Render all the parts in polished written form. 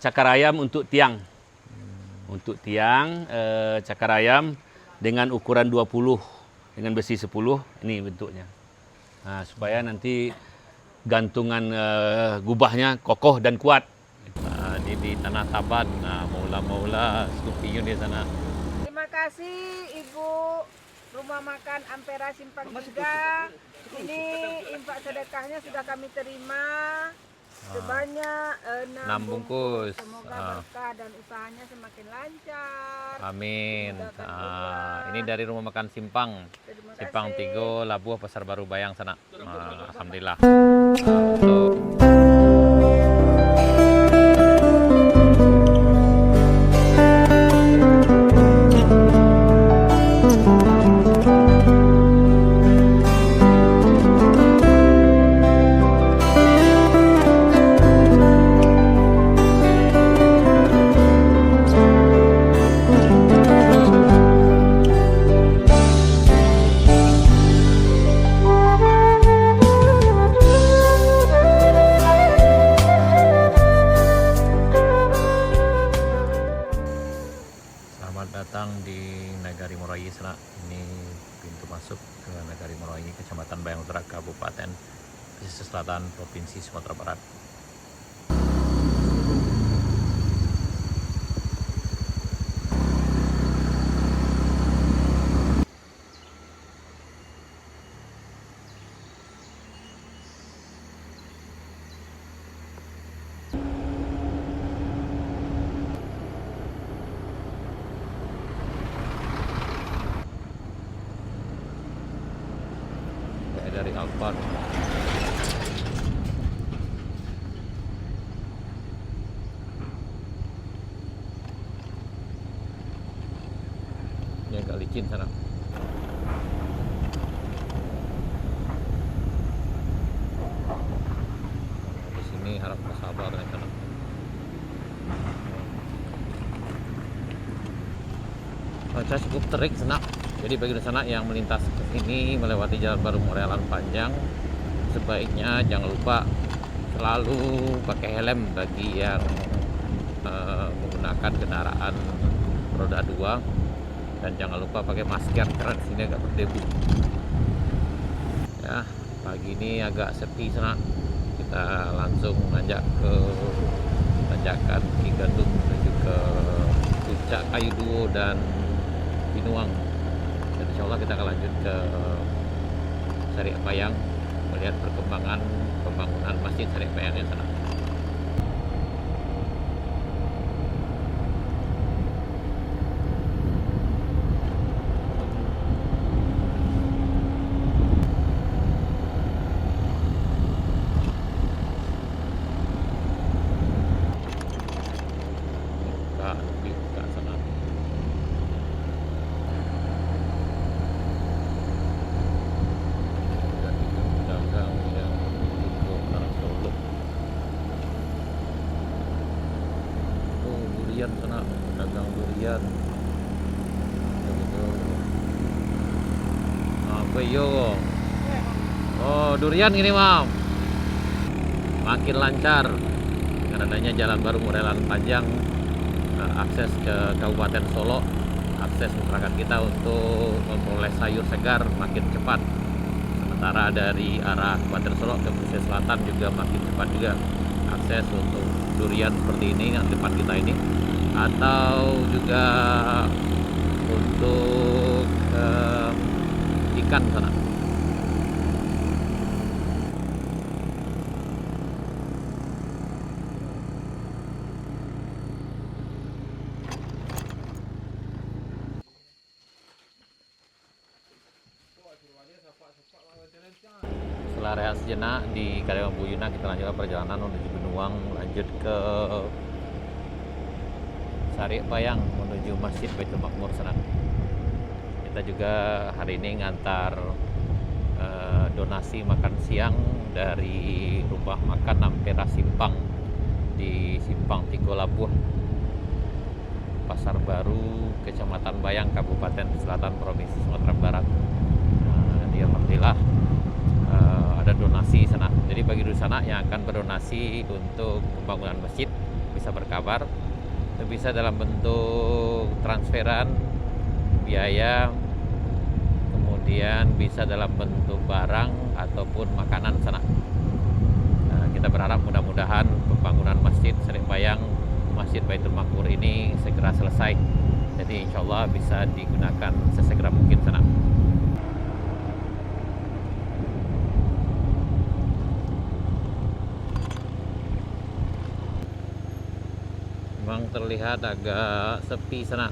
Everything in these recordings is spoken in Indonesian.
Cakar ayam untuk tiang. Untuk tiang cakar ayam dengan ukuran 20 dengan besi 10 ini bentuknya. Nah, supaya nanti gantungan gubahnya kokoh dan kuat. Di Tanah Taban, maula-maula Skupiyun di sana. Terima kasih Ibu Rumah Makan Ampera Simpang 3. Ini infak sedekahnya sudah kami terima sebanyak 6 bungkus. Semoga berkah dan usahanya semakin lancar. Amin. Ini dari Rumah Makan Simpang 3, Labuh, Pasar Baru Bayang sana. Alhamdulillah. Selamat datang di Nagari Moroye sana. Ini pintu masuk ke Nagari Moroye, Kecamatan Bayang Utara, Kabupaten Pesisir Selatan, Provinsi Sumatera Barat. Dari Alphard. Ini agak licin sana. Di sini harap bersabar ya sana. Cuaca cukup terik sana. Jadi bagi sana yang melintas ke sini melewati Jalan Baru Morelan Panjang, sebaiknya jangan lupa selalu pakai helm bagi yang menggunakan kendaraan roda 2, dan jangan lupa pakai masker karena di sini agak berdebu. Ya, pagi ini agak sepi sana. Kita langsung nanjak ke tanjakan Ki Gandum menuju ke Puncak Kayu Duo dan Binuang. Dan insya Allah kita akan lanjut ke Sariak Bayang melihat perkembangan pembangunan Masjid Sariak Bayang yang sana. Buka sana. Dagang yang untuk arah Solo. Oh, durian sana, dagang durian. Apa yo? Oh, durian gini, Mam. Makin lancar dengan adanya Jalan Baru Morelan Panjang, akses ke Kabupaten Solo, akses masyarakat kita untuk memperoleh sayur segar makin cepat. Sementara dari arah Kabupaten Solo ke pesisir selatan juga makin cepat juga akses untuk durian seperti ini yang di depan kita ini, atau juga untuk ikan sana. Setelah rehat sejenak di Kaliwang Buyuna, kita lanjutkan perjalanan menuju Binuang, lanjut ke Sariak Bayang menuju Masjid Baitul Makmur sana. Kita juga hari ini ngantar donasi makan siang dari Rumah Makan Ampera Simpang di Simpang 3 Labuh, Pasar Baru, Kecamatan Bayang, Kabupaten Selatan, Provinsi Sumatera Barat. Alhamdulillah ada donasi sana. Jadi bagi Dusana yang akan berdonasi untuk pembangunan masjid bisa berkabar, itu bisa dalam bentuk transferan biaya, kemudian bisa dalam bentuk barang ataupun makanan sana. Kita berharap mudah-mudahan pembangunan masjid Serimbayang, Masjid Baitul Maqmur ini segera selesai. Jadi insya Allah bisa digunakan sesegera mungkin sana. Memang terlihat agak sepi sana.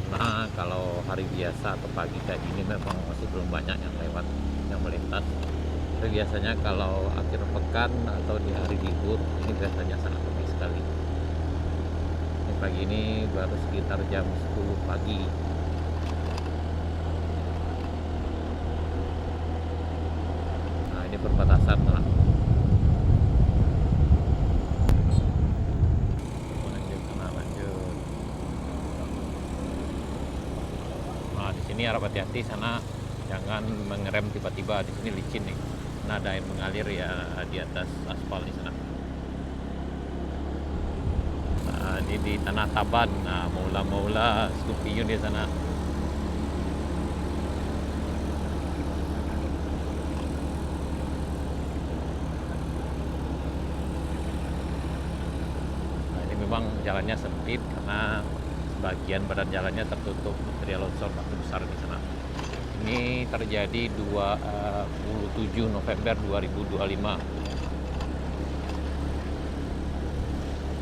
Karena kalau hari biasa atau pagi kayak gini memang masih belum banyak yang lewat, yang melintas. Tapi biasanya kalau akhir pekan atau di hari libur ini biasanya sangat sepi sekali. Ini pagi ini baru sekitar jam 10 pagi. Nah ini perbatasan sana. Ini harap hati-hati sana, jangan mengerem tiba-tiba. Di sini licin nih, nah ada air mengalir ya di atas aspal di sana. Nah, ini di Tanah Taban, nah maula-maula Skupiyun di sana. Nah ini memang jalannya sempit karena bagian badan jalannya tertutup material longsor batu besar di sana. Ini terjadi 27 November 2025.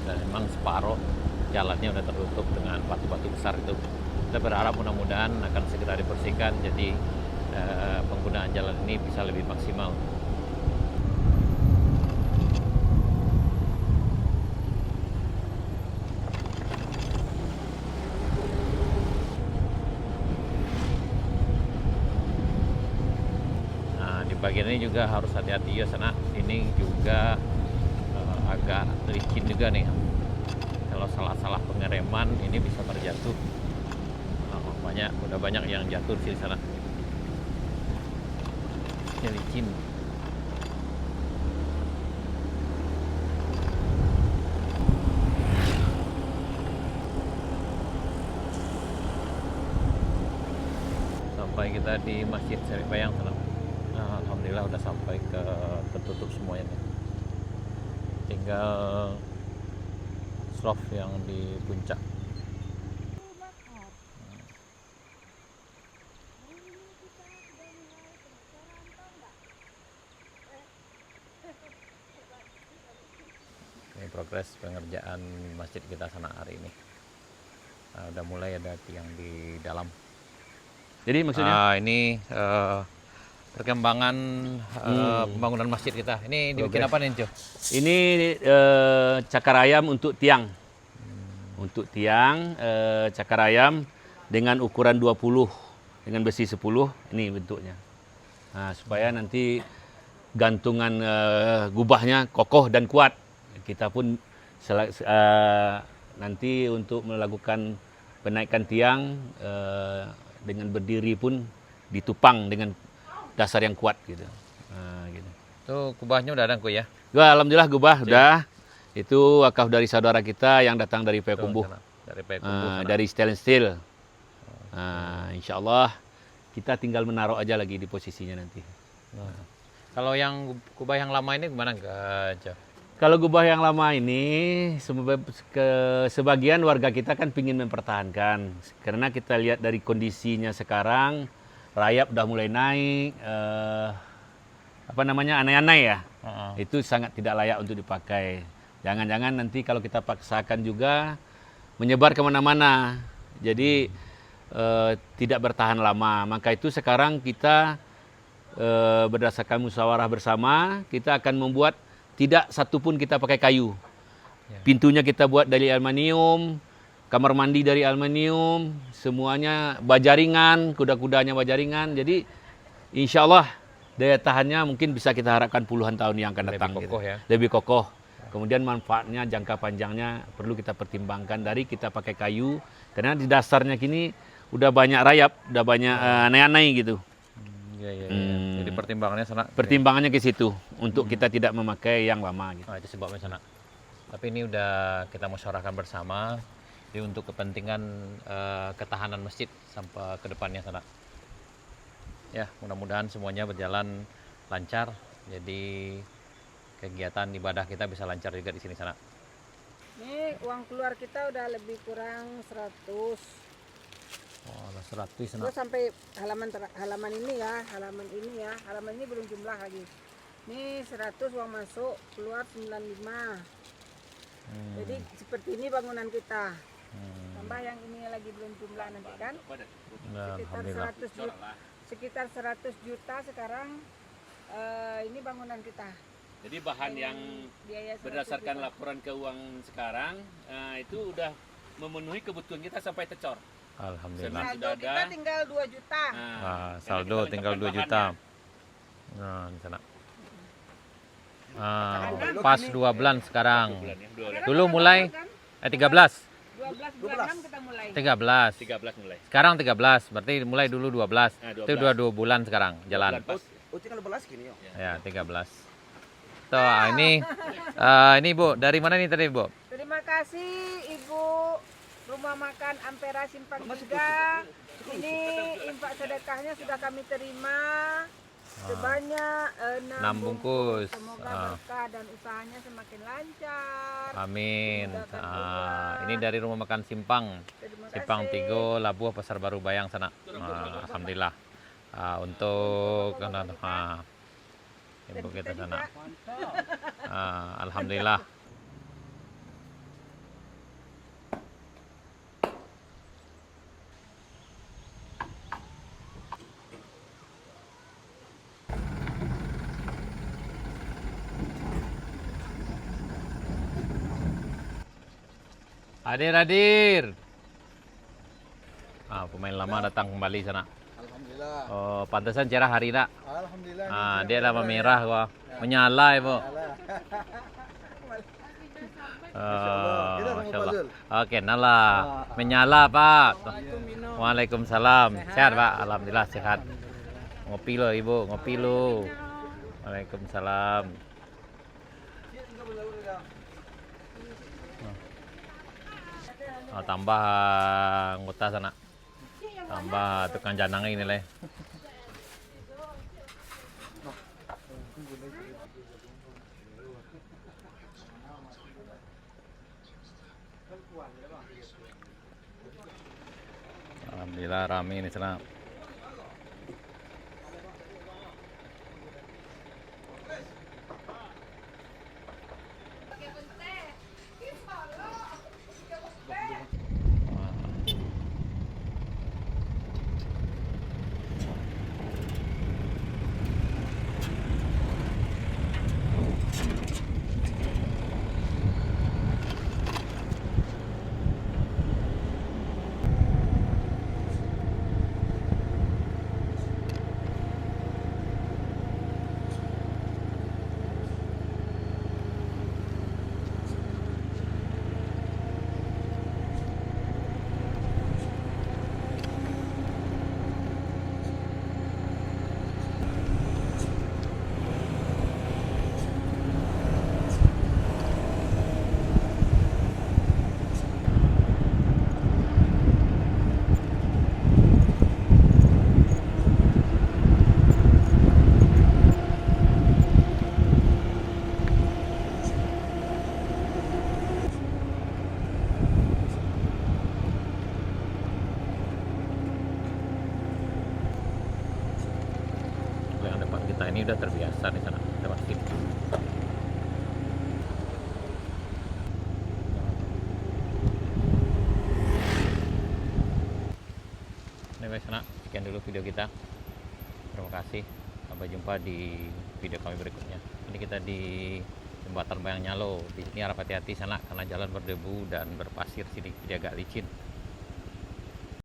Dan memang separuh jalannya udah tertutup dengan batu-batu besar itu. Kita berharap mudah-mudahan akan segera dibersihkan, jadi penggunaan jalan ini bisa lebih maksimal. Bagian ini juga harus hati-hati ya sana. Ini juga agak licin juga nih. Kalau salah-salah pengereman ini bisa terjatuh. Udah banyak yang jatuh di sana. Ini licin. Sampai kita di Masjid Serimbayang sana. Alhamdulillah udah sampai ke tertutup semuanya nih. Tinggal slope yang di puncak. Ini progres pengerjaan masjid kita sana hari ini. Nah, udah mulai ada tiang di dalam. Jadi maksudnya ini perkembangan pembangunan masjid kita. Ini dibikin apa nih, Jo? ini cakar ayam untuk tiang. Untuk tiang cakar ayam dengan ukuran 20 dengan besi 10 ini bentuknya. Nah, supaya nanti gantungan gubahnya kokoh dan kuat. Kita pun nanti untuk melakukan penaikan tiang dengan berdiri pun ditupang dengan dasar yang kuat gitu. Nah, gitu. Tuh kubahnya udah ada Ku ya? Alhamdulillah gubah udah. Itu wakaf dari saudara kita yang datang dari Payakumbuh. Dari Payakumbuh. Dari Steel. Nah, insya Allah kita tinggal menaruh aja lagi di posisinya nanti. Nah. Kalau yang kubah yang lama ini gimana Jo? Kalau gubah yang lama ini sebagian warga kita kan pingin mempertahankan. Karena kita lihat dari kondisinya sekarang, rayap udah mulai naik, anai-anai ya, itu sangat tidak layak untuk dipakai. Jangan-jangan nanti kalau kita paksakan juga menyebar kemana-mana, jadi tidak bertahan lama. Maka itu sekarang kita berdasarkan musyawarah bersama, kita akan membuat tidak satupun kita pakai kayu. Pintunya kita buat dari aluminium, kamar mandi dari aluminium, semuanya baja ringan, kuda-kudanya baja ringan. Jadi insya Allah daya tahannya mungkin bisa kita harapkan puluhan tahun yang akan datang. Lebih kokoh gitu. Ya? Lebih kokoh. Kemudian manfaatnya jangka panjangnya perlu kita pertimbangkan dari kita pakai kayu. Karena di dasarnya kini udah banyak rayap, udah banyak aneh-aneh gitu. Jadi pertimbangannya sana. Pertimbangannya ke situ untuk kita tidak memakai yang lama gitu. Nah, itu sebabnya sana. Tapi ini udah kita musyawarahkan bersama. Jadi untuk kepentingan ketahanan masjid sampai ke depannya sana. Ya, mudah-mudahan semuanya berjalan lancar. Jadi kegiatan ibadah kita bisa lancar juga di sini sana. Ini uang keluar kita udah lebih kurang 100. Oh, 100 sana. Terus sampai halaman ini ya, halaman ini belum jumlah lagi. Ini 100 uang masuk, keluar 95. Jadi seperti ini bangunan kita. Tambah yang ini lagi belum jumlah nanti kan. Nah, Sekitar alhamdulillah. 100 juta, sekitar 100 juta sekarang ini bangunan kita. Jadi bahan yang Biaya 100 berdasarkan juta. laporan keuangan sekarang itu udah memenuhi kebutuhan kita sampai tecor. Alhamdulillah. Sudah Saldo kita ada. tinggal 2 juta. Ah, karena saldo kita tinggal 2 lengkapkan juta. bahannya. Nah, di sana. Pas 2 bulan sekarang. Bulan ya, 2 bulan. Dulu mulai 13. 12 bulan 6 kita mulai. 13. 13 mulai. Sekarang 13. Berarti mulai dulu 12. Nah, Itu 2 bulan sekarang jalan. 12 pas. tinggal 12 gini yo. Ya, 13. Tuh, ini Bu, dari mana nih tadi, Bu? Terima kasih Ibu Rumah Makan Ampera Simpang 3. Ini infak sedekahnya sudah kami terima sebanyak 6 bungkus. Semoga berkah dan usahanya semakin lancar. Amin. Mudahkan keluar. Ini dari Rumah Makan Simpang. Terima Simpang kasih. Tigo, Labuh, Pasar Baru Bayang sana. Alhamdulillah. Untuk ibu kita sana. Alhamdulillah. Hadir. Pemain lama datang kembali sana. Alhamdulillah. Oh, pantesan cerah hari ini. Alhamdulillah. Dia lama merah gua. Menyala, Ibu. Kita sama Masya Allah. Fazul. Oke, nala. Menyala, Pak. Waalaikumsalam. Sehat, Pak. Alhamdulillah sehat. Ngopi lo, Ibu. Ngopi lo. Waalaikumsalam. Tambah anggota sana. Tambah tukang janang ini leh. Alhamdulillah rame ini sana. Yang depan kita ini udah terbiasa di sana. Udah pasti. Ini sana, sekian dulu video kita. Terima kasih. Sampai jumpa di video kami berikutnya. Ini kita di Jembatan Bayang Nyalo. Di sini harap hati-hati sana karena jalan berdebu dan berpasir sini jadi agak licin.